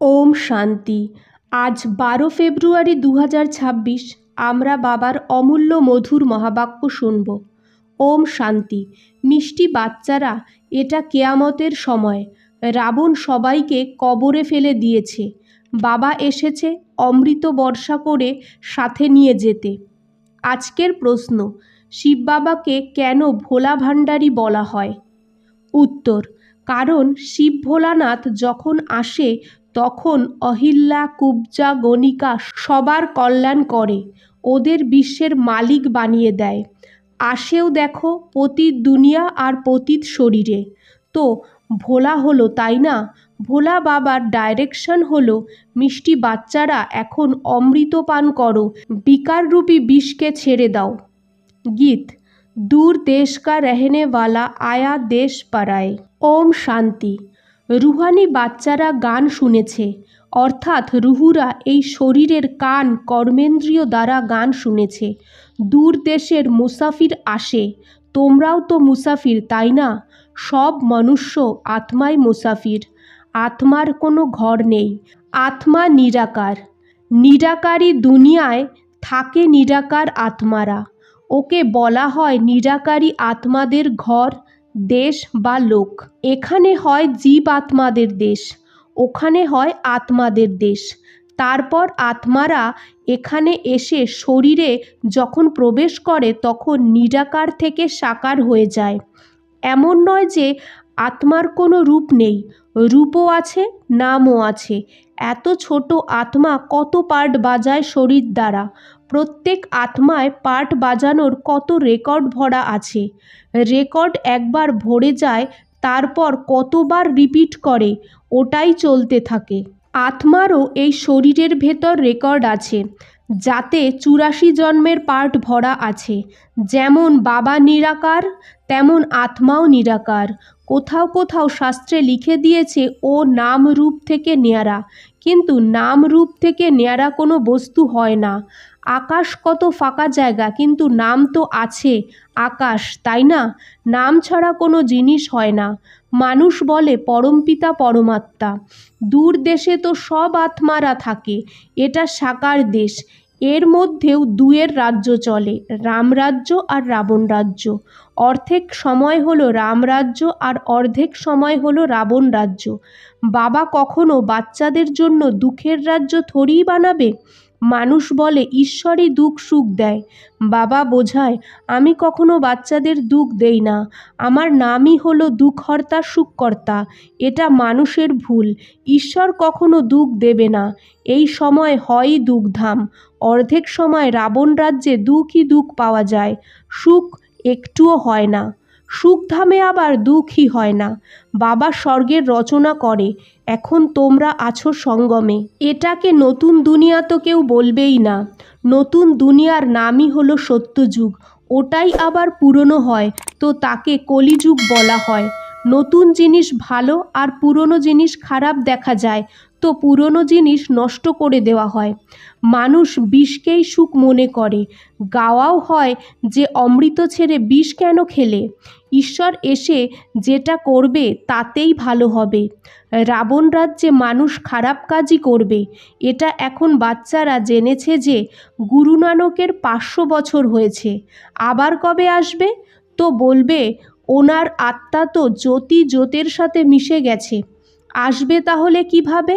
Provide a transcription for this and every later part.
ওম শান্তি। আজ 12 ফেব্রুয়ারি 2026 আমরা বাবার অমূল্য মধুর মহাবাক্য শুনব। ওম শান্তি। মিষ্টি বাচ্চারা, এটা কেয়ামতের সময়। রাবণ সবাইকে কবরে ফেলে দিয়েছে। বাবা এসেছে অমৃত বর্ষা করে সাথে নিয়ে যেতে। আজকের প্রশ্ন, শিব বাবাকে কেন ভোলা ভাণ্ডারী বলা হয়? উত্তর, কারণ শিব ভোলানাথ যখন আসে তখন অহিল্যা, কুব্জা, গণিকা সবার কল্যাণ করে, ওদের বিশ্বের মালিক বানিয়ে দেয়। আসেও দেখো পতিত দুনিয়া আর পতিত শরীরে। তো ভোলা হলো, তাই না? ভোলা বাবার ডাইরেকশন হলো, মিষ্টি বাচ্চারা এখন অমৃত পান করো, বিকাররূপী বিষকে ছেড়ে দাও। গীত। दूर देश का रहने वाला आया देश पराए। ওম শান্তি। রুহানি বাচ্চারা গান শুনেছে, অর্থাৎ রুহুরা এই শরীরের কান কর্মেন্দ্রিয় দ্বারা গান শুনেছে। দূর দেশের মুসাফির আসে, তোমরাও তো মুসাফির, তাই না? সব মনুষ্য আত্মাই মুসাফির। আত্মার কোনো ঘর নেই, আত্মা নিরাকার। নিরাকারী দুনিয়ায় থাকে নিরাকার আত্মারা, ওকে বলা হয় নিরাকারী আত্মাদের ঘর, দেশ বা লোক। এখানে হয় জীব আত্মাদের দেশ, ওখানে হয় আত্মাদের দেশ। তারপর আত্মারা এখানে এসে শরীরে যখন প্রবেশ করে তখন নিরাকার থেকে সাকার হয়ে যায়। এমন নয় যে আত্মার কোনো রূপ নেই, রূপও আছে, নামও আছে। এত ছোট আত্মা কত পার্ট বাজায় শরীর দ্বারা। প্রত্যেক আত্মায় পার্ট বাজানোর কত রেকর্ড ভরা আছে। রেকর্ড একবার ভরে যায়, তারপর কতবার রিপিট করে, ওটাই চলতে থাকে। আত্মারও এই শরীরের ভেতর রেকর্ড আছে, যাতে 84 জন্মের পার্ট ভরা আছে। যেমন বাবা নিরাকার, তেমন আত্মাও নিরাকার। কোথাও কোথাও শাস্ত্রে লিখে দিয়েছে ও নাম রূপ থেকে নেয়ারা, কিন্তু নাম রূপ থেকে নেয়ারা কোনো বস্তু হয় না। আকাশ কত ফাঁকা জায়গা, কিন্তু নাম তো আছে আকাশ, তাই না? নাম ছাড়া কোনো জিনিস হয় না। মানুষ বলে পরমপিতা পরমাত্মা। দূর দেশে তো সব আত্মারা থাকে, এটা সাকার দেশ। এর মধ্যেও দুয়ের রাজ্য চলে, রামরাজ্য আর রাবণ রাজ্য। অর্ধেক সময় হলো রামরাজ্য আর অর্ধেক সময় হলো রাবণ রাজ্য। বাবা কখনো বাচ্চাদের জন্য দুঃখের রাজ্য থোড়িই বানাবে। মানুষ বলে ঈশ্বরই দুঃখ সুখ দেয়। বাবা বোঝায়, আমি কখনো বাচ্চাদের দুঃখ দেই না, আমার নামই হলো দুঃখহর্তা সুখকর্তা। এটা মানুষের ভুল, ঈশ্বর কখনো দুঃখ দেবে না। এই সময় হয়ই দুঃখধাম। অর্ধেক সময় রাবণ রাজ্যে দুঃখই দুঃখ পাওয়া যায়, সুখ একটুও হয় না। সুখধামে আবার দুঃখই হয় না। বাবা স্বর্গের রচনা করে, এখন তোমরা আছো সঙ্গমে। এটাকে নতুন দুনিয়া তো কেউ বলবেই না। নতুন দুনিয়ার নামই হলো সত্যযুগ, ওটাই আবার পুরনো হয় তো তাকে কলিযুগ বলা হয়। নতুন জিনিস ভালো আর পুরনো জিনিস খারাপ দেখা যায় তো পুরনো জিনিস নষ্ট করে দেওয়া হয়। মানুষ বিষকেই সুখ মনে করে। গাওয়াও হয় যে অমৃত ছেড়ে বিষ কেন খেলে। ঈশ্বর এসে যেটা করবে তাতেই ভালো হবে। রাবণ রাজ্যে মানুষ খারাপ কাজই করবে। এটা এখন বাচ্চারা জেনেছে যে গুরু নানকের 500 বছর হয়েছে, আবার কবে আসবে? তো বলবে ওনার আত্মা তো জ্যোতি জ্যোতের সাথে মিশে গেছে, আসবে তাহলে কিভাবে?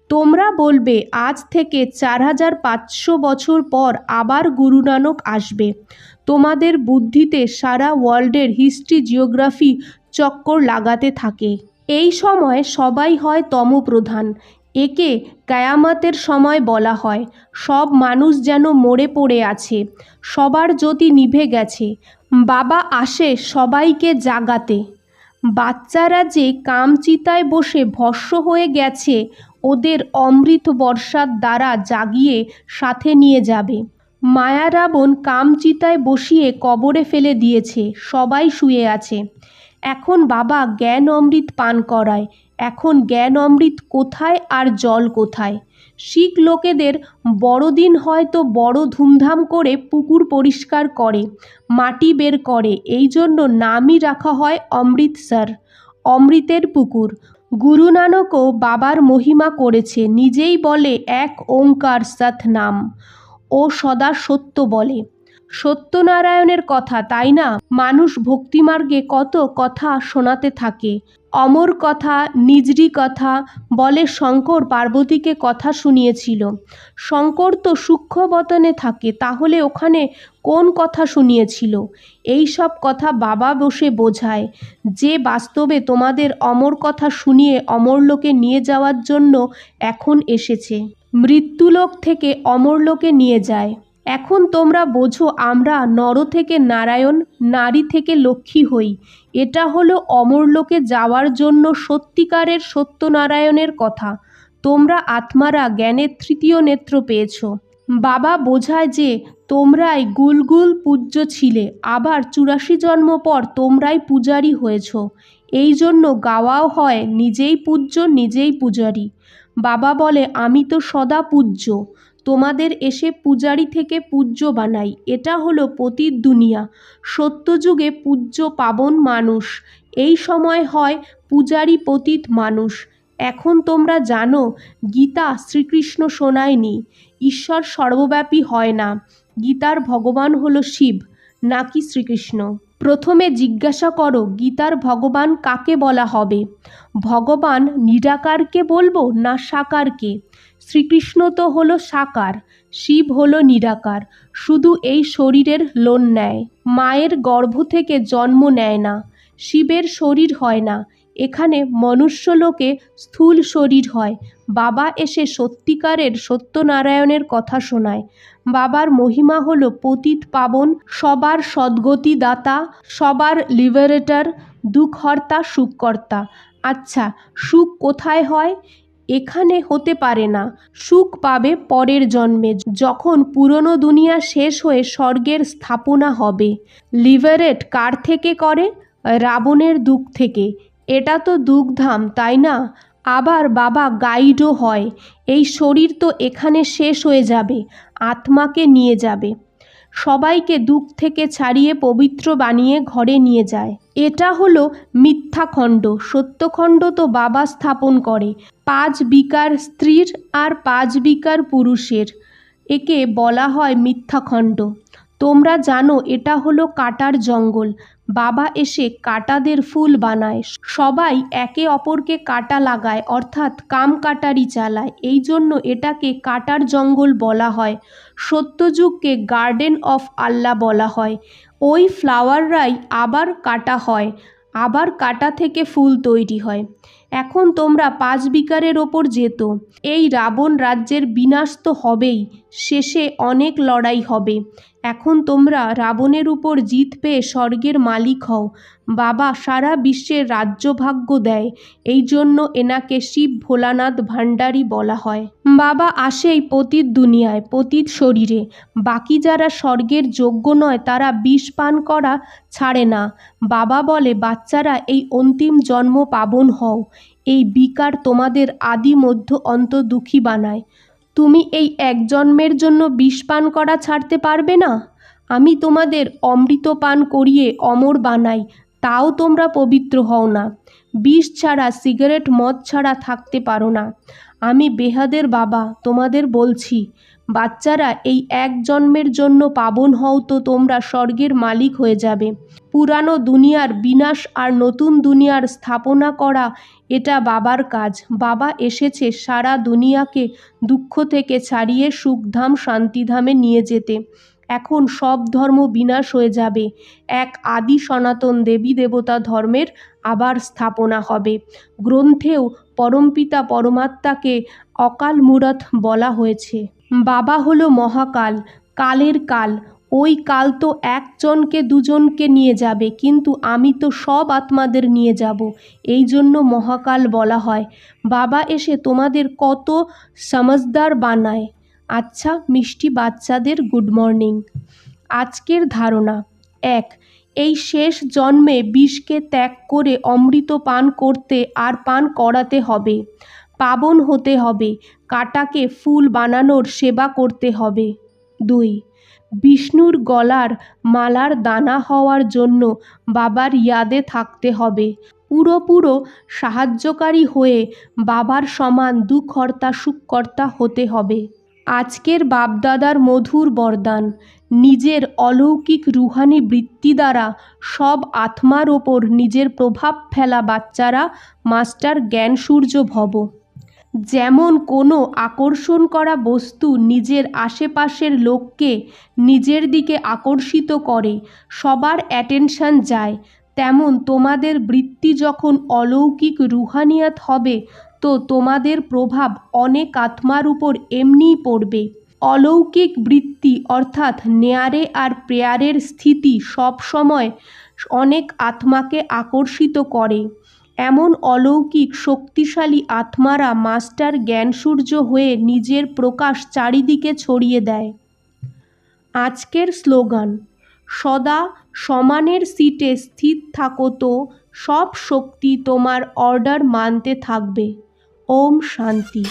তোমরা বলবে আজ থেকে 4500 বছর পর আবার গুরু নানক আসবে। তোমাদের বুদ্ধিতে সারা ওয়ার্ল্ডের হিস্ট্রি জিওগ্রাফি চক্কর লাগাতে থাকে। এই সময় সবাই হয় তমপ্রধান। একে কায়ামতের সময় বলা হয়। সব মানুষ যেন মরে পড়ে আছে, সবার জ্যোতি নিভে গেছে। বাবা আসে সবাইকে জাগাতে। বাচ্চারা যে কামচিতায় বসে ভস্ম হয়ে গেছে, ওদের অমৃত বর্ষার দ্বারা জাগিয়ে সাথে নিয়ে যাবে। মায়া রাবণ কামচিতায় বসিয়ে কবরে ফেলে দিয়েছে, সবাই শুয়ে আছে। এখন বাবা জ্ঞান অমৃত পান করায়। এখন জ্ঞান অমৃত কোথায় আর জল কোথায়? শিখ লোকেদের বড়দিন হয় তো বড় ধুমধাম করে পুকুর পরিষ্কার করে, মাটি বের করে। এই জন্য নামই রাখা হয় অমৃতসর, অমৃতের পুকুর। গুরু নানকও বাবার মহিমা করেছে, নিজেই বলে এক ওঙ্কার সৎ নাম, ও সদা সত্য বলে। সত্যনারায়ণের কথা, তাই না? মানুষ ভক্তিমার্গে কত কথা শোনাতে থাকে, অমর কথা, নিজরি কথা বলে। শঙ্কর পার্বতীকে কথা শুনিয়েছিল। শঙ্কর তো সূক্ষ্মবতনে থাকে, তাহলে ওখানে কোন কথা শুনিয়েছিল? এই সব কথা বাবা বসে বোঝায়, যে বাস্তবে তোমাদের অমর কথা শুনিয়ে অমরলোকে নিয়ে যাওয়ার জন্য এখন এসেছে। মৃত্যুলোক থেকে অমরলোকে নিয়ে যায়। এখন তোমরা বোঝো, আমরা নর থেকে নারায়ণ, নারী থেকে লক্ষ্মী হই। এটা হলো অমরলোকে যাওয়ার জন্য সত্যিকারের সত্যনারায়ণের কথা। তোমরা আত্মারা জ্ঞানের তৃতীয় নেত্র পেয়েছ। বাবা বোঝায় যে তোমরাই গুলগুল পূজ্য ছিলে, আবার 84 জন্ম পর তোমরাই পূজারী হয়েছ। এই জন্য গাওয়াও হয়, নিজেই পূজ্য নিজেই পূজারী। বাবা বলে, আমি তো সদা পূজ্য, তোমাদের এসে পূজারী থেকে পূজ্য বানাই। এটা হলো পতিত দুনিয়া। সত্যযুগে পূজ্য পাবন মানুষ, এই সময় হয় পূজারী পতিত মানুষ। এখন তোমরা জানো, গীতা শ্রীকৃষ্ণ শোনায়নি, ঈশ্বর সর্বব্যাপী হয় না। গীতার ভগবান হলো শিব, নাকি শ্রীকৃষ্ণ? প্রথমে জিজ্ঞাসা করো, গীতার ভগবান কাকে বলা হবে? ভগবান নিরাকারকে বলবো না সাকারকে? শ্রীকৃষ্ণ তো হলো সাকার, শিব হলো নিরাকার, শুধু এই শরীরের লোন নেয়, মায়ের গর্ভ থেকে জন্ম নেয় না। শিবের শরীর হয় না, এখানে মনুষ্যলোকে স্থূল শরীর হয়। বাবা এসে সত্যিকারের সত্যনারায়ণের কথা শোনায়। বাবার মহিমা হলো পতিত পাবন, সবার সদ্গতি দাতা, সবার লিবারেটর, দুঃখহর্তা, সুখকর্তা। আচ্ছা, সুখ কোথায় হয়? এখানে হতে পারে না। সুখ পাবে পরের জন্মে, যখন পুরনো দুনিয়া শেষ হয়ে স্বর্গের স্থাপনা হবে। লিবারেট কার থেকে করে? রাবণের দুঃখ থেকে। এটা তো দুঃখধাম, তাই না? আবার বাবা গাইডও হয়। এই শরীর তো এখানে শেষ হয়ে যাবে, আত্মাকে নিয়ে যাবে। সবাইকে দুঃখ থেকে ছাড়িয়ে পবিত্র বানিয়ে ঘরে নিয়ে যায়। এটা হলো মিথ্যাখণ্ড। সত্যখণ্ড তো বাবা স্থাপন করে। 5 বিকার স্ত্রীর আর 5 বিকার পুরুষের, একে বলা হয় মিথ্যাখণ্ড। তোমরা জানো এটা হলো কাটার জঙ্গল। বাবা এসে কাটাদের ফুল বানায়। সবাই একে অপরকে কাটা লাগায়, অর্থাৎ কাম কাটারি চালায়। এই জন্য এটাকে কাটার জঙ্গল বলা হয়। সত্যযুগকে গার্ডেন অফ আল্লাহ বলা হয়। ওই ফ্লাওয়াররাই আবার কাটা হয়, আবার কাটা থেকে ফুল তৈরি হয়। এখন তোমরা 5 বিকারের ওপর যেত। এই রাবণ রাজ্যের বিনাশ তো হবেই, শেষে অনেক লড়াই হবে। এখন তোমরা রাবণের উপর জিত পেয়ে স্বর্গের মালিক হও। বাবা সারা বিশ্বের রাজ্যভাগ্য দেয়, এই জন্য এনাকে শিব ভোলানাথ ভান্ডারী বলা হয়। বাবা আসেই পতিত দুনিয়ায়, পতিত শরীরে। বাকি যারা স্বর্গের যোগ্য নয় তারা বিষ পান করা ছাড়ে না। বাবা বলে, বাচ্চারা এই অন্তিম জন্ম পাবন হও। এই বিকার তোমাদের আদি মধ্য অন্ত দুঃখী বানায়। তুমি এই এক জন্মের জন্য বিষ পান করা ছাড়তে পারবে না? আমি তোমাদের অমৃত পান করিয়ে অমর বানাই, তাও তোমরা পবিত্র হও না। বিষ ছাড়া, সিগারেট মদ ছাড়া থাকতে পারো না। আমি বেহাদের বাবা তোমাদের বলছি, বাচ্চারা এই এক জন্মের জন্য পাবন হও, তো তোমরা স্বর্গের মালিক হয়ে যাবে। পুরানো দুনিয়ার বিনাশ আর নতুন দুনিয়ার স্থাপনা করা, এটা বাবার কাজ। বাবা এসেছে সারা দুনিয়াকে দুঃখ থেকে ছাড়িয়ে সুখধাম শান্তিধামে নিয়ে যেতে। এখন সব ধর্ম বিনাশ হয়ে যাবে, এক আদি সনাতন দেবী দেবতা ধর্মের আবার স্থাপনা হবে। গ্রন্থেও পরমপিতা পরমাত্মাকে অকাল মূরত বলা হয়েছে। বাবা হলো মহাকাল, কালের কাল। ওই কাল তো একজনকে দুজনকে নিয়ে যাবে, কিন্তু আমি তো সব আত্মাদের নিয়ে যাব, এই জন্য মহাকাল বলা হয়। বাবা এসে তোমাদের কত সমঝদার বানায়। আচ্ছা মিষ্টি বাচ্চাদের গুড মর্নিং। আজকের ধারণা 1, এই শেষ জন্মে বিষকে ত্যাগ করে অমৃত পান করতে আর পান করাতে হবে। পাবন হতে হবে, কাটাকে ফুল বানানোর সেবা করতে হবে। 2, বিষ্ণুর গলার মালার দানা হওয়ার জন্য বাবার ইয়াদে থাকতে হবে। পুরো সাহায্যকারী হয়ে বাবার সমান দুঃখকর্তা সুখকর্তা হতে হবে। আজকের বাপদাদার মধুর বরদান, নিজের অলৌকিক রুহানি বৃত্তি দ্বারা সব আত্মার ওপর নিজের প্রভাব ফেলা বাচ্চারা মাস্টার জ্ঞান সূর্য ভব। যেমন কোনো আকর্ষণ করা বস্তু নিজের আশেপাশের লোককে নিজের দিকে আকর্ষিত করে, সবার অ্যাটেনশন যায়, তেমন তোমাদের বৃত্তি যখন অলৌকিক রুহানিয়াত হবে তো তোমাদের প্রভাব অনেক আত্মার উপর এমনিই পড়বে। অলৌকিক বৃত্তি অর্থাৎ নেয়ারে আর প্রেয়ারের স্থিতি সব সময় অনেক আত্মাকে আকর্ষিত করে। এমন অলৌকিক শক্তিশালী আত্মারা মাস্টার জ্ঞানসূর্য হয়ে নিজের প্রকাশ চারিদিকে ছড়িয়ে দেয়। আজকের স্লোগান, সদা সমানের সিটে স্থির থাকো তো সব শক্তি তোমার অর্ডার মানতে থাকবে। ওম শান্তি।